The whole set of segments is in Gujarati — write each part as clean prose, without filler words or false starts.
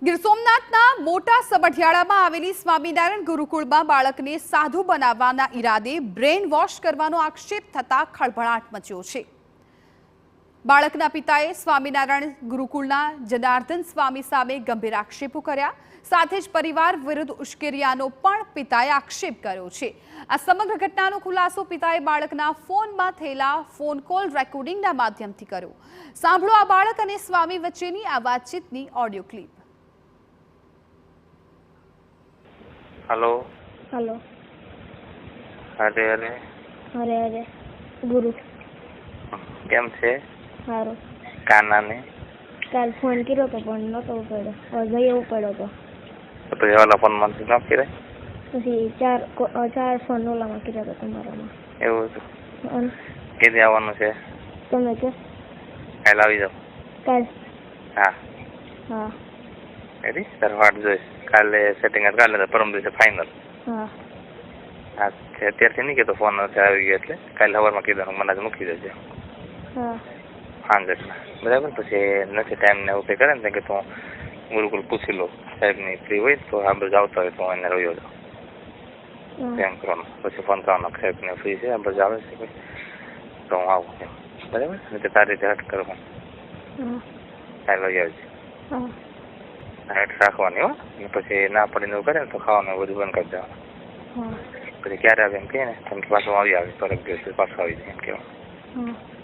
ગીર સોમનાથના મોટા સબઢિયાળામાં આવેલી સ્વામિનારાયણ ગુરુકુળમાં બાળકને સાધુ બનાવવાના ઈરાદે બ્રેન વોશ કરવાનો આક્ષેપ થતા ખળભળાટ મચ્યો છે। બાળકના પિતાએ સ્વામિનારાયણ ગુરુકુળના જનાર્દન સ્વામી સામે ગંભીર આક્ષેપો કર્યા, સાથે જ પરિવાર વિરુદ્ધ ઉશ્કેર્યાનો પણ પિતાએ આક્ષેપ કર્યો છે। આ સમગ્ર ઘટનાનો ખુલાસો પિતાએ બાળકના ફોનમાં થયેલા ફોન કોલ રેકોર્ડિંગના માધ્યમથી કર્યો। સાંભળો આ બાળક અને સ્વામી વચ્ચેની આ વાતચીતની ઓડિયો ક્લિપ। Hello hello. अरे अरे अरे अरे गुरु केम छे? सारू। काना ने काल फोन कर्यो तो पण नतो उपाड्यो, जई उपाड्यो तो तो ये वाला फोन में न करे પછી ચાર ફોન ઓલામાં કર્યા હતા તમારામાં। એવું છે? અને કેદી આવવાનું છે? તમે કે કાલ આવી જાવ? કાલ? હા હા રેડી સર વાટ જોઈશ। કાલે સેટિંગ કાલે તો પરમ દિવસે ફાઇનલ। હા હા અત્યારથી નહીં કે તો ફોન નથી આવી ગયો એટલે કાલે સવારમાં કીધું મને જ મૂકી દેજો। હા સાંજે બરાબર? પછી નથી ટાઈમ ને એવું કંઈ કરે ને કે તું ગુરુકુળ પૂછી લો સાહેબની ફ્રી હોય તો આ બધું આવતા હોય તો એને રહ્યો જાઉં એમ કરવાનું। પછી ફોન કરવાનો સાહેબને ફ્રી છે આ બધું આવે છે કોઈ તો હું આવું એમ બરાબર? એટલે તારી રીતે હટ કરવું કાલે લઈ આવજે। હા હેઠ રાખવાની હો, ને પછી ના પડીને એવું કરે ને તો ખાવાનું બધું બંધ કરી દેવાનું। હા પછી ક્યારે આવે એમ કહે ને તમે પાછું આવી આવે તો દિવસે પાછું આવી જાય એમ કહેવાનું। હા।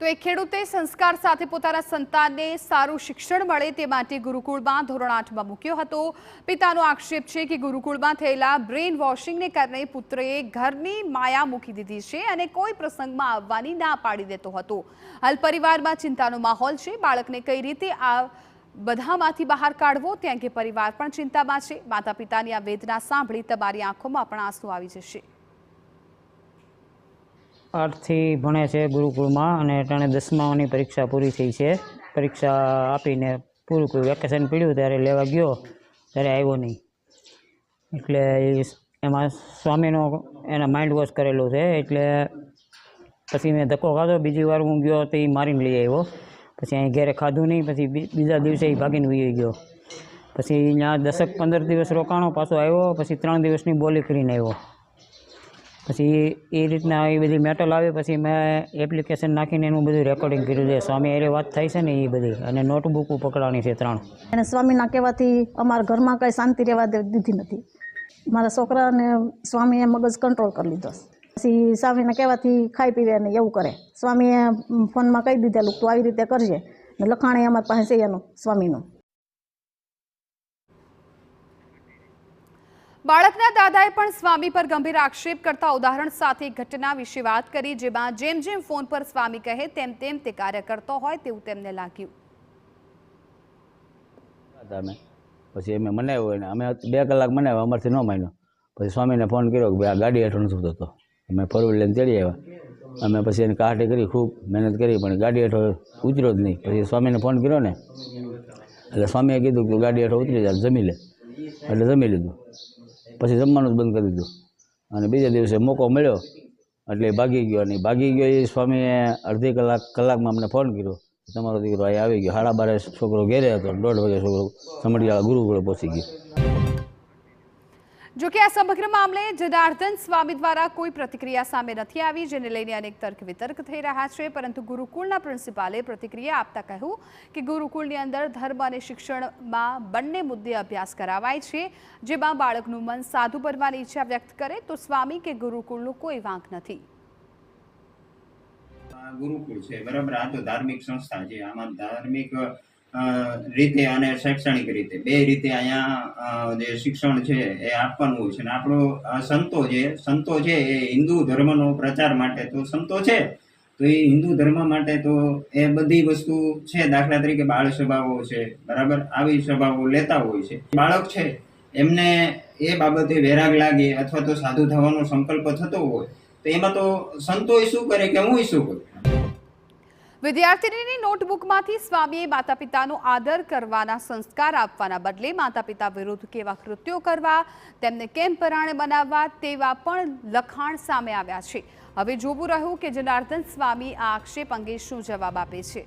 તો એક ખેડૂતે સંસ્કાર સાથે પોતાના સંતાનને સારું શિક્ષણ મળે તે માટે ગુરુકુળમાં ધોરણ 8માં મૂક્યો હતો। પિતાનો આક્ષેપ છે કે ગુરુકુળમાં થયેલા બ્રેન વોશિંગને કારણે પુત્રએ ઘરની માયા મૂકી દીધી છે અને કોઈ પ્રસંગમાં આવવાની ના પાડી દેતો હતો। હાલ પરિવારમાં ચિંતાનો માહોલ છે। બાળકને કઈ રીતે આ બધામાંથી બહાર કાઢવો તે અંગે પરિવાર પણ ચિંતામાં છે। માતા પિતાની આ વેદના સાંભળી તમારી આંખોમાં પણ આંસુ આવી જશે। 8 થી ભણે છે ગુરુકુળમાં અને અટાણે 10માની પરીક્ષા પૂરી થઈ છે। પરીક્ષા આપીને પૂરું કર્યું, વેકેશન પડ્યું ત્યારે લેવા ગયો ત્યારે આવ્યો નહીં, એટલે એમાં સ્વામીનો એના માઇન્ડ વોશ કરેલો છે। એટલે પછી મેં ધક્કો ખાધો, બીજી વાર હું ગયો તો એ મારીને લઈ આવ્યો। પછી અહીં ઘરે ખાધું નહીં, પછી બીજા દિવસે એ ભાગીને વહી ગયો। પછી ત્યાં 10-15 દિવસ રોકાણો, પાછો આવ્યો, પછી 3 દિવસની બોલી કરીને આવ્યો। પછી એ રીતના એ બધી મેટલ આવે પછી મેં એપ્લિકેશન નાખીને એનું બધું રેકોર્ડિંગ કર્યું છે। સ્વામી એ વાત થાય છે ને એ બધી, અને નોટબુકો પકડાણી છે 3। અને સ્વામીના કહેવાથી અમારા ઘરમાં કંઈ શાંતિ રહેવા દીધી નથી। મારા છોકરાને સ્વામીએ મગજ કંટ્રોલ કરી લીધો। પછી સ્વામીના કહેવાથી ખાઈ પીવે ને એવું કરે। સ્વામીએ ફોનમાં કહી દીધેલું તું આવી રીતે કરજે, ને લખાણે અમારી પાસે છે એનું સ્વામીનું। બાળકના દાદાએ પણ સ્વામી પર ગંભીર આક્ષેપ કરતા ઉદાહરણ સાથે ઘટના વિશે વાત કરી, જેમાં જેમ જેમ ફોન પર સ્વામી કહે તેમ તેમ તે કાર્ય કરતો હોય તેવું તેમને લાગ્યું। પછી અમે મનાવ્યો હોય ને અમે 2 કલાક મનાવ્યા, અમારથી ન માન્યો। પછી સ્વામીને ફોન કર્યો કે ભાઈ આ ગાડી હેઠળ નથી થતો। અમે 4 લઈને તેડી આવ્યા। અમે પછી એની કાઢી કરી, ખૂબ મહેનત કરી, પણ ગાડી હેઠળ ઉતર્યો જ નહીં। પછી સ્વામીને ફોન કર્યો ને એટલે સ્વામીએ કીધું કે ગાડી હેઠળ ઉતરી જાય જમી લે, એટલે જમી લીધું। પછી જમવાનું જ બંધ કરી દીધું અને બીજા દિવસે મોકો મળ્યો એટલે ભાગી ગયો। અને ભાગી ગયો એ સ્વામીએ અડધી કલાકમાં અમને ફોન કર્યો, તમારો દીકરો અહીં આવી ગયો। 12:30 છોકરો ઘેરે હતો, 1:30 વાગે છોકરો સમઢિયાળા ગુરુકુળે પહોંચી ગયો। જોકે આ સમગ્ર મામલે જનાર્દન સ્વામી દ્વારા કોઈ પ્રતિક્રિયા સામે નથી આવી, જેને લઈને અનેક તર્ક વિતર્ક થઈ રહ્યા છે। પરંતુ ગુરુકુળના પ્રિન્સિપાલે પ્રતિક્રિયા આપતા કહ્યું કે ગુરુકુળની અંદર ધર્મ અને શિક્ષણમાં બંને મુદ્દે અભ્યાસ કરાવાય છે। જેમાં બાળકનું મન સાધુ બનવાની ઈચ્છા વ્યક્ત કરે તો સ્વામી કે ગુરુકુળનો કોઈ વાંક નથી। ગુરુકુળ છે બરાબર, આ તો ધાર્મિક સંસ્થા છે। આમાં ધાર્મિક રીતે અને શૈક્ષણિક રીતે બે રીતે અહીંયા જે શિક્ષણ છે એ આપવાનું હોય છે। અને આપણો સંતો છે એ હિન્દુ ધર્મનો પ્રચાર માટે તો સંતો છે, તો એ હિન્દુ ધર્મ માટે તો એ બધી વસ્તુ છે। દાખલા તરીકે બાળ સભાઓ છે બરાબર, આવી સભાઓ લેતા હોય છે। બાળક છે એમને એ બાબતે વૈરાગ લાગે અથવા તો સાધુ થવાનો સંકલ્પ થતો હોય તો એમાં તો સંતોય શું કરે કે હું શું કરું। વિદ્યાર્થીની નોટબુકમાંથી સ્વામીએ માતા પિતાનો આદર કરવાના સંસ્કાર આપવાના બદલે માતા પિતા વિરુદ્ધ કેવા કૃત્યો કરવા, તેમને કેમ પરાણે બનાવવા તેવા પણ લખાણ સામે આવ્યા છે। હવે જોવું રહ્યું કે જનાર્દન સ્વામી આ આક્ષેપ અંગે શું જવાબ આપે છે।